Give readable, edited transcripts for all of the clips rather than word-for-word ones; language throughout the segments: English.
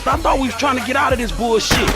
I thought we was trying to get out of this bullshit.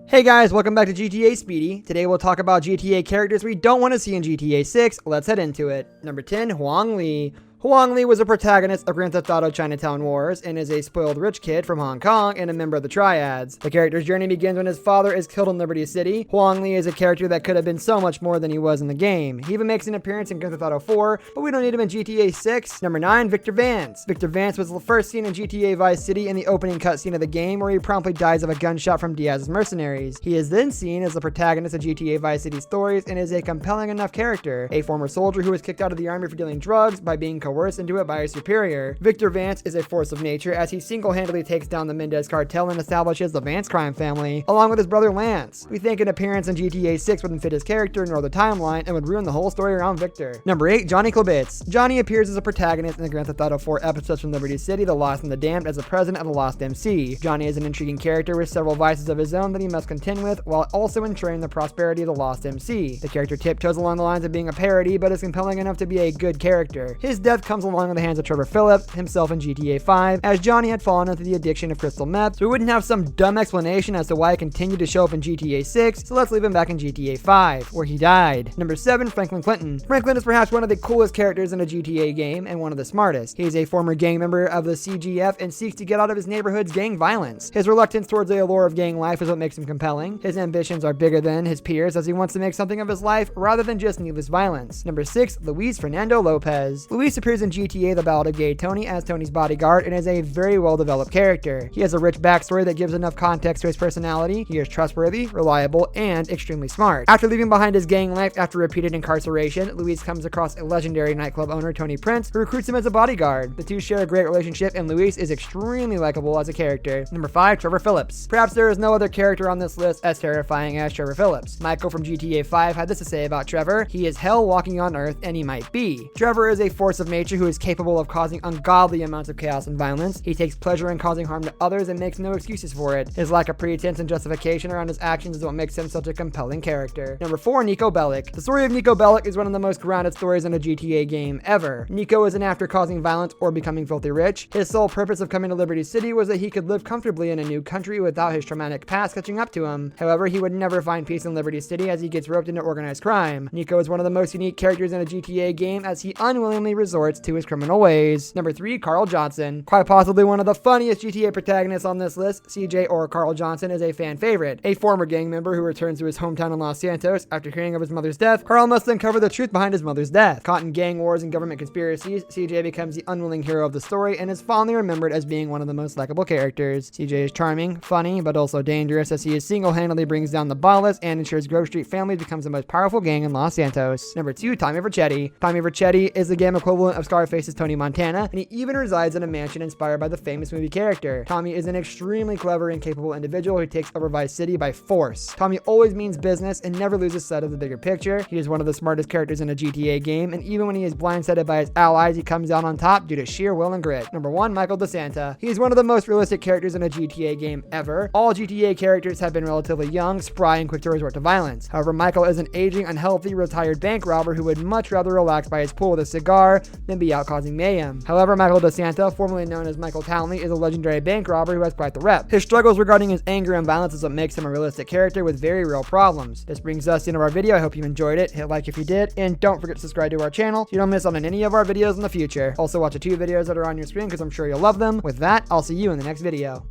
Hey guys, welcome back to GTA Speedy. Today we'll talk about GTA characters we don't want to see in GTA 6. Let's head into it. Number 10, Huang Li. Huang Li was a protagonist of Grand Theft Auto Chinatown Wars and is a spoiled rich kid from Hong Kong and a member of the Triads. The character's journey begins when his father is killed in Liberty City. Huang Li is a character that could have been so much more than he was in the game. He even makes an appearance in Grand Theft Auto 4, but we don't need him in GTA 6. Number 9, Victor Vance. Victor Vance was first seen in GTA Vice City in the opening cutscene of the game where he promptly dies of a gunshot from Diaz's mercenaries. He is then seen as the protagonist of GTA Vice City stories and is a compelling enough character. A former soldier who was kicked out of the army for dealing drugs by being coerced into it by a superior. Victor Vance is a force of nature as he single-handedly takes down the Mendez cartel and establishes the Vance crime family, along with his brother Lance. We think an appearance in GTA 6 wouldn't fit his character nor the timeline and would ruin the whole story around Victor. Number 8, Johnny Klobitz. Johnny appears as a protagonist in the Grand Theft Auto 4 episodes from Liberty City, The Lost and the Damned as the president of the Lost MC. Johnny is an intriguing character with several vices of his own that he must contend with while also ensuring the prosperity of the Lost MC. The character tiptoes along the lines of being a parody but is compelling enough to be a good character. His death comes along in the hands of Trevor Phillips, himself in GTA 5, as Johnny had fallen into the addiction of crystal meth, so we wouldn't have some dumb explanation as to why he continued to show up in GTA 6, so let's leave him back in GTA 5, where he died. Number 7, Franklin Clinton. Franklin is perhaps one of the coolest characters in a GTA game and one of the smartest. He is a former gang member of the CGF and seeks to get out of his neighborhood's gang violence. His reluctance towards the allure of gang life is what makes him compelling. His ambitions are bigger than his peers as he wants to make something of his life rather than just needless violence. Number 6, Luis Fernando Lopez. Luis appears in GTA The Ballad of Gay Tony as Tony's bodyguard and is a very well developed character. He has a rich backstory that gives enough context to his personality. He is trustworthy, reliable, and extremely smart. After leaving behind his gang life after repeated incarceration, Luis comes across a legendary nightclub owner, Tony Prince, who recruits him as a bodyguard. The two share a great relationship and Luis is extremely likable as a character. Number 5, Trevor Phillips. Perhaps there is no other character on this list as terrifying as Trevor Phillips. Michael from GTA 5 had this to say about Trevor: he is hell walking on earth and he might be. Trevor is a force of nature who is capable of causing ungodly amounts of chaos and violence. He takes pleasure in causing harm to others and makes no excuses for it. His lack of pretense and justification around his actions is what makes him such a compelling character. Number 4, Nico Bellic. The story of Nico Bellic is one of the most grounded stories in a GTA game ever. Nico isn't after causing violence or becoming filthy rich. His sole purpose of coming to Liberty City was that he could live comfortably in a new country without his traumatic past catching up to him. However, he would never find peace in Liberty City as he gets roped into organized crime. Nico is one of the most unique characters in a GTA game as he unwillingly resorts to his criminal ways. Number 3, Carl Johnson. Quite possibly one of the funniest GTA protagonists on this list, CJ or Carl Johnson is a fan favorite. A former gang member who returns to his hometown in Los Santos after hearing of his mother's death, Carl must uncover the truth behind his mother's death. Caught in gang wars and government conspiracies, CJ becomes the unwilling hero of the story and is fondly remembered as being one of the most likable characters. CJ is charming, funny, but also dangerous as he single-handedly brings down the Ballas and ensures Grove Street family becomes the most powerful gang in Los Santos. Number 2, Tommy Vercetti. Tommy Vercetti is the game equivalent of Scarface's Tony Montana, and he even resides in a mansion inspired by the famous movie character. Tommy is an extremely clever and capable individual who takes over Vice City by force. Tommy always means business and never loses sight of the bigger picture. He is one of the smartest characters in a GTA game, and even when he is blindsided by his allies, he comes out on top due to sheer will and grit. Number 1, Michael DeSanta. He is one of the most realistic characters in a GTA game ever. All GTA characters have been relatively young, spry, and quick to resort to violence. However, Michael is an aging, unhealthy, retired bank robber who would much rather relax by his pool with a cigar than be out causing mayhem. However, Michael DeSanta, formerly known as Michael Townley, is a legendary bank robber who has quite the rep. His struggles regarding his anger and violence is what makes him a realistic character with very real problems. This brings us to the end of our video. I hope you enjoyed it. Hit like if you did, and don't forget to subscribe to our channel so you don't miss out on any of our videos in the future. Also watch the 2 videos that are on your screen because I'm sure you'll love them. With that, I'll see you in the next video.